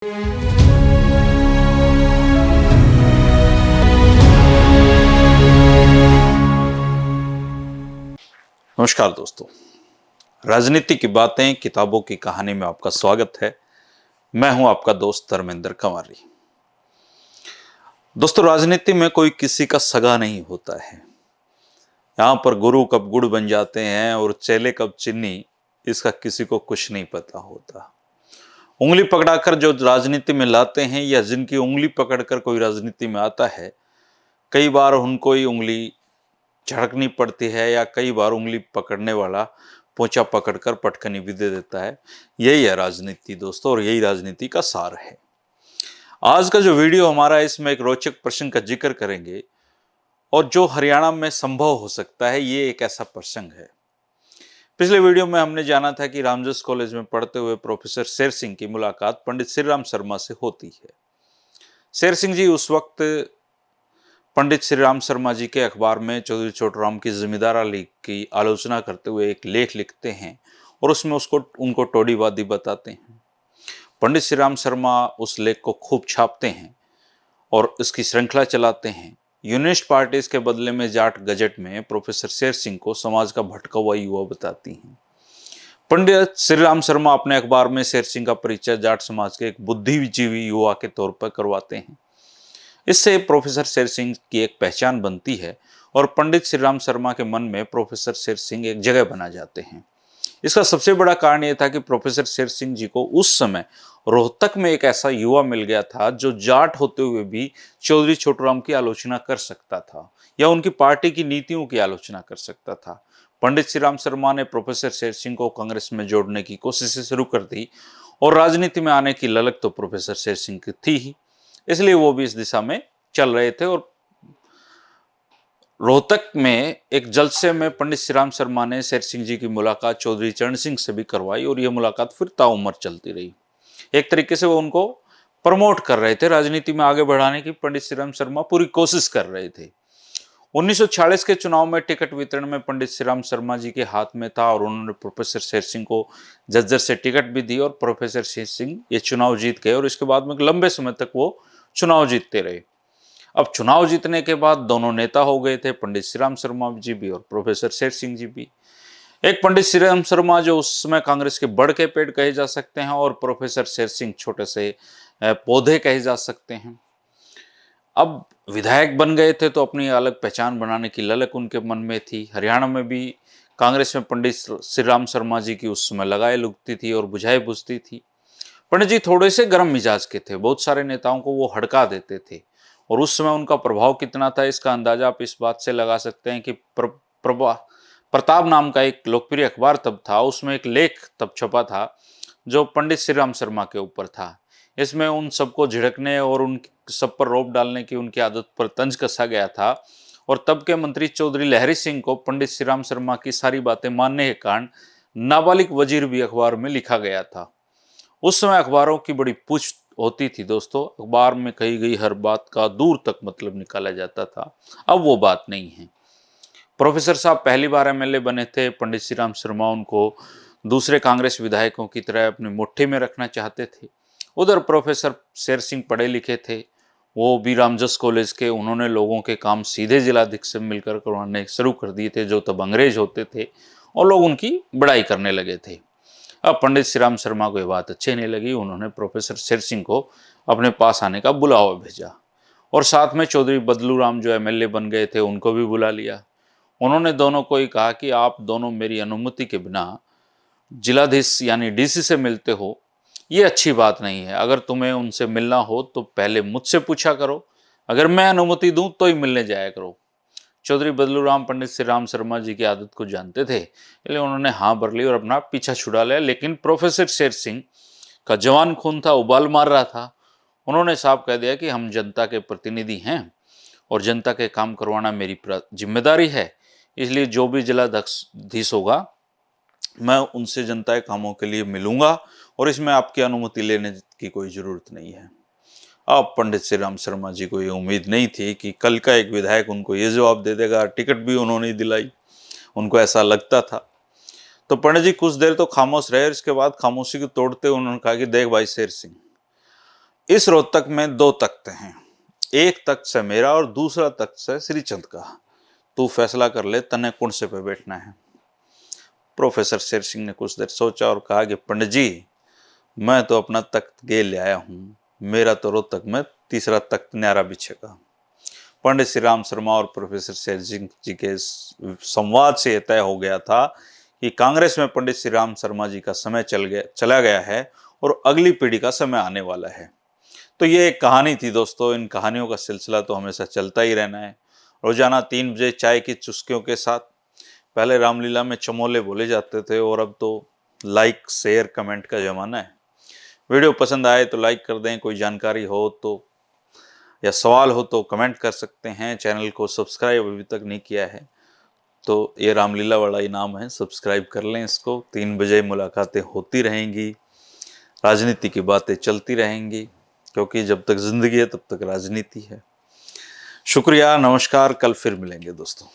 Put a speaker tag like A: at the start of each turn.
A: नमस्कार दोस्तों, राजनीति की बातें किताबों की कहानी में आपका स्वागत है। मैं हूं आपका दोस्त धर्मेंद्र कंवारी। दोस्तों, राजनीति में कोई किसी का सगा नहीं होता है। यहां पर गुरु कब गुड़ बन जाते हैं और चेले कब चीनी, इसका किसी को कुछ नहीं पता होता। उंगली पकड़ाकर जो राजनीति में लाते हैं या जिनकी उंगली पकड़कर कोई राजनीति में आता है, कई बार उनको ही उंगली झड़कनी पड़ती है या कई बार उंगली पकड़ने वाला पोंछा पकड़कर पटकनी भी दे देता है। यही है राजनीति दोस्तों, और यही राजनीति का सार है। आज का जो वीडियो हमारा है, इसमें एक रोचक प्रसंग का जिक्र करेंगे और जो हरियाणा में संभव हो सकता है, ये एक ऐसा प्रसंग है। पिछले वीडियो में हमने जाना था कि रामजस कॉलेज में पढ़ते हुए प्रोफेसर शेर सिंह की मुलाकात पंडित श्री राम शर्मा से होती है। शेर सिंह जी उस वक्त पंडित श्री राम शर्मा जी के अखबार में चौधरी छोटूराम की जमींदारा लीग की आलोचना करते हुए एक लेख लिखते हैं और उसमें उनको टोडीवादी बताते हैं। पंडित श्री राम शर्मा उस लेख को खूब छापते हैं और इसकी श्रृंखला चलाते हैं। यूनिस्ट पार्टी इसके बदले में जाट गजट में प्रोफेसर शेर सिंह को समाज का भटका हुआ युवा बताती हैं। पंडित श्री राम शर्मा अपने अखबार में शेर सिंह का परिचय जाट समाज के एक बुद्धिजीवी युवा के तौर पर करवाते हैं। इससे प्रोफेसर शेर सिंह की एक पहचान बनती है और पंडित श्री राम शर्मा के मन में प्रोफेसर शेर सिंह एक जगह बना जाते हैं। इसका सबसे बड़ा कारण यह था कि प्रोफेसर शेर सिंह जी को उस समय रोहतक में एक ऐसा युवा मिल गया था जो जाट होते हुए भी चौधरी छोटूराम की आलोचना कर सकता था या उनकी पार्टी की नीतियों की आलोचना कर सकता था। पंडित श्री राम शर्मा ने प्रोफेसर शेर सिंह को कांग्रेस में जोड़ने की कोशिशें शुरू कर दी और राजनीति में आने की ललक तो प्रोफेसर शेर सिंह की थी ही, इसलिए वो भी इस दिशा में चल रहे थे। और रोहतक में एक जलसे में पंडित श्री राम शर्मा ने शेर सिंह जी की मुलाकात चौधरी चरण सिंह से भी करवाई और यह मुलाकात फिर ताउम्र चलती रही। एक तरीके से वो उनको प्रमोट कर रहे थे, राजनीति में आगे बढ़ाने की पंडित श्री राम शर्मा पूरी कोशिश कर रहे थे। 1946 के चुनाव में टिकट वितरण में पंडित श्री राम शर्मा जी के हाथ में था और उन्होंने प्रोफेसर शेर सिंह को झज्जर से टिकट भी दी और प्रोफेसर शेर सिंह ये चुनाव जीत गए और इसके बाद में लंबे समय तक वो चुनाव जीतते रहे। अब चुनाव जीतने के बाद दोनों नेता हो गए थे, पंडित श्री राम शर्मा जी भी और प्रोफेसर शेर सिंह जी भी। एक पंडित श्री राम शर्मा जो उस समय कांग्रेस के बड़ के पेड़ कहे जा सकते हैं और प्रोफेसर शेर सिंह छोटे से पौधे कहे जा सकते हैं। अब विधायक बन गए थे तो अपनी अलग पहचान बनाने की ललक उनके मन में थी। हरियाणा में भी कांग्रेस में पंडित श्री राम शर्मा जी की उस समय लगाए लुकती थी और बुझाई बुझती थी। पंडित जी थोड़े से गर्म मिजाज के थे, बहुत सारे नेताओं को वो हड़का देते थे और उस समय उनका प्रभाव कितना था इसका अंदाजा आप इस बात से लगा सकते हैं कि प्रताप नाम का एक लोकप्रिय अखबार तब था, उसमें एक लेख तब छपा था जो पंडित श्री राम शर्मा के ऊपर था। इसमें उन सबको झिड़कने और उन सब पर रोप डालने की उनकी आदत पर तंज कसा गया था और तब के मंत्री चौधरी लहरी सिंह को पंडित श्री राम शर्मा की सारी बातें मानने के कारण नाबालिग वजीर भी अखबार में लिखा गया था। उस समय अखबारों की बड़ी पूछ होती थी दोस्तों, अखबार में कही गई हर बात का दूर तक मतलब निकाला जाता था। अब वो बात नहीं है। प्रोफेसर साहब पहली बार एमएलए बने थे, पंडित श्री राम शर्मा उनको दूसरे कांग्रेस विधायकों की तरह अपनी मुट्ठी में रखना चाहते थे। उधर प्रोफेसर शेर सिंह पढ़े लिखे थे, वो भी रामजस कॉलेज के, उन्होंने लोगों के काम सीधे जिलाधीश से मिलकर करवाने शुरू कर दिए थे जो तब अंग्रेज होते थे और लोग उनकी बड़ाई करने लगे थे। अब पंडित श्री राम शर्मा को ये बात अच्छी नहीं लगी, उन्होंने प्रोफेसर शेर सिंह को अपने पास आने का बुलावा भेजा और साथ में चौधरी बदलू राम जो एमएलए बन गए थे उनको भी बुला लिया। उन्होंने दोनों को ही कहा कि आप दोनों मेरी अनुमति के बिना जिलाधीश यानी डीसी से मिलते हो, ये अच्छी बात नहीं है। अगर तुम्हें उनसे मिलना हो तो पहले मुझसे पूछा करो, अगर मैं अनुमति दूं तो ही मिलने जाया करो। चौधरी बदलू राम पंडित श्री राम शर्मा जी की आदत को जानते थे, इसलिए उन्होंने हाँ भर ली और अपना पीछा छुड़ा लिया। लेकिन प्रोफेसर शेर सिंह का जवान खून था, उबाल मार रहा था। उन्होंने साफ कह दिया कि हम जनता के प्रतिनिधि हैं और जनता के काम करवाना मेरी जिम्मेदारी है, इसलिए जो भी जिलाधीश होगा मैं उनसे जनता के कामों के लिए मिलूंगा और इसमें आपकी अनुमति लेने की कोई जरूरत नहीं है। अब पंडित श्री राम शर्मा जी को ये उम्मीद नहीं थी कि कल का एक विधायक उनको ये जवाब दे देगा। टिकट भी उन्होंने दिलाई, उनको ऐसा लगता था। तो पंडित जी कुछ देर तो खामोश रहे, इसके बाद खामोशी को तोड़ते उन्होंने कहा कि देख भाई शेर सिंह, इस रोहतक में 2 तख्त हैं, एक तख्त से मेरा और दूसरा तख्त से श्रीचंद का। तू फैसला कर ले तने कौन से पे बैठना है। प्रोफेसर शेर सिंह ने कुछ देर सोचा और कहा कि पंडित जी, मैं तो अपना तख्त गे ले आया हूँ, मेरा तो रोहतक में तीसरा तख्त न्यारा बिछेगा। पंडित श्री राम शर्मा और प्रोफेसर शेर सिंह जी के संवाद से यह तय हो गया था कि कांग्रेस में पंडित श्री राम शर्मा जी का समय चला गया है और अगली पीढ़ी का समय आने वाला है। तो ये एक कहानी थी दोस्तों। इन कहानियों का सिलसिला तो हमेशा चलता ही रहना है। रोजाना 3 बजे चाय की चुस्कियों के साथ। पहले रामलीला में चमोले बोले जाते थे और अब तो लाइक शेयर कमेंट का जमाना है। वीडियो पसंद आए तो लाइक कर दें, कोई जानकारी हो तो या सवाल हो तो कमेंट कर सकते हैं। चैनल को सब्सक्राइब अभी तक नहीं किया है तो ये रामलीला वाला इनाम है, सब्सक्राइब कर लें इसको। 3 बजे मुलाकातें होती रहेंगी, राजनीति की बातें चलती रहेंगी, क्योंकि जब तक जिंदगी है तब तक राजनीति है। शुक्रिया, नमस्कार, कल फिर मिलेंगे दोस्तों।